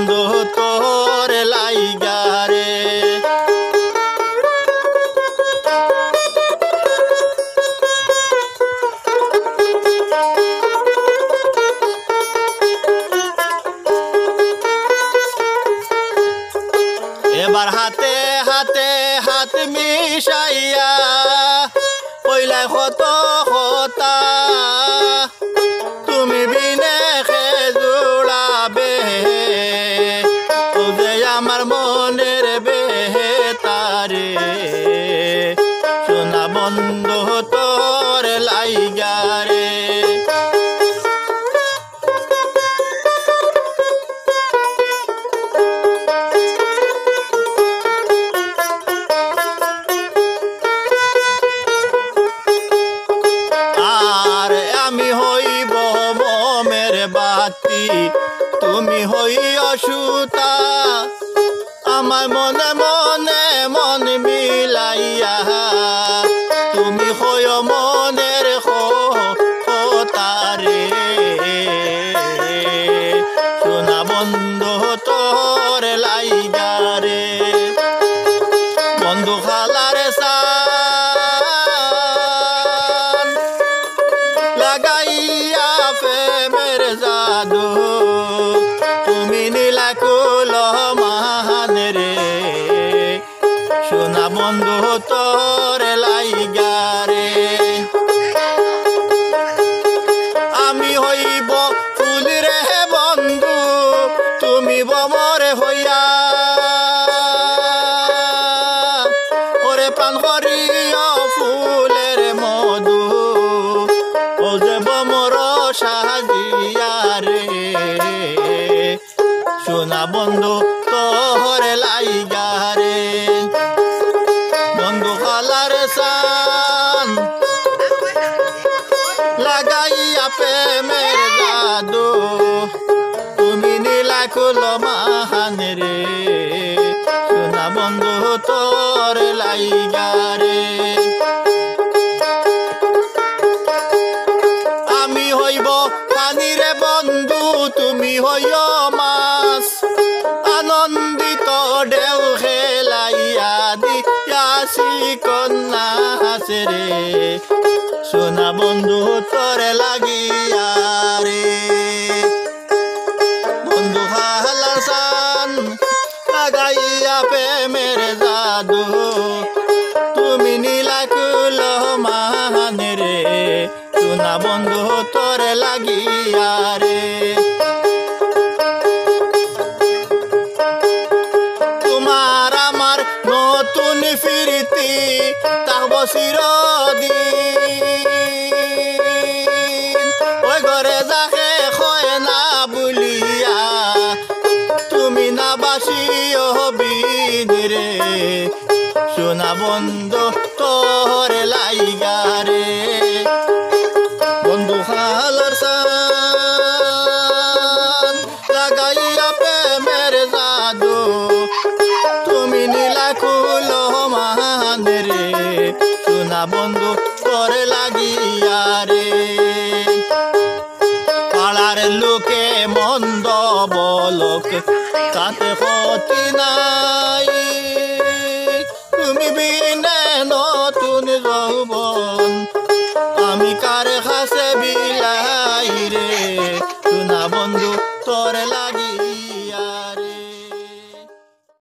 বন্ধু তোর লাইগা রে। এবার হাতে হাতে হাত মিশাইয়া কইলা কত কথা, তুমি বিনে খে জোড়াবে ও যে আমার মনের বেতারে। সোনা বন্ধু তোর লাইগা রে। আমি হইব মোমের বাতি, তুমি হইও সুতা, আমার মনে মনে মন মিলাইয়া তুমি হইও মনের তারে। সোনা বন্ধু তোর লাইগা রে। বন্ধু খালার লাগাইয়া প্রেমের জাদু, তুমি নীলা কুল মান রে। সোনা বন্ধু তোর লাইগা রে। আমি হইব ফুল রে বন্ধু, তুমি বমর হইয়া ওরে পান করিও ফুলের মধু, ও যে বমর সাজিয়া রে। সোনা বন্ধু তোর লাইগা রে। বন্ধু খালার সান লাগাইয়া প্রেমের জাদু, তুমি নীলা কুল মান রে। সোনা বন্ধু তোর লাইগা রে। আমি হইব পানি রে বন্ধু, তুমি হইও মাছ, আনন্দিত ঢেউ খেলাইয়া দিয়াছি কন্যা হাসে রে। সোনা বন্ধু তোর লাগিয়া রে। বন্ধু খালার সান লাগাইয়া প্রেমের জাদু, তুমি নীলা কুল মান রে। সোনা বন্ধু তোর লাগিয়া রে। তোমার আমার নতুন ফিরতি তাহব চিরদিন, ওই ঘরে যাকে কয় না বলিয়া তুমি না বাসিও বিন রে। সোনা বন্ধু তোর লাইগা রে। বন্ধু খালার সান লাগাইয়া প্রেমের জাদু, তুমি নীলা কুল মান রে। সোনা বন্ধু তোর লাগিয়া রে। পাড়ার লোকে মন্দ বলক তাতে ক্ষতি নাই, তুমি বিনে নতুন যৌবন, আমি কার কাছে বিলাই রে। সোনা বন্ধু তোর লাগি।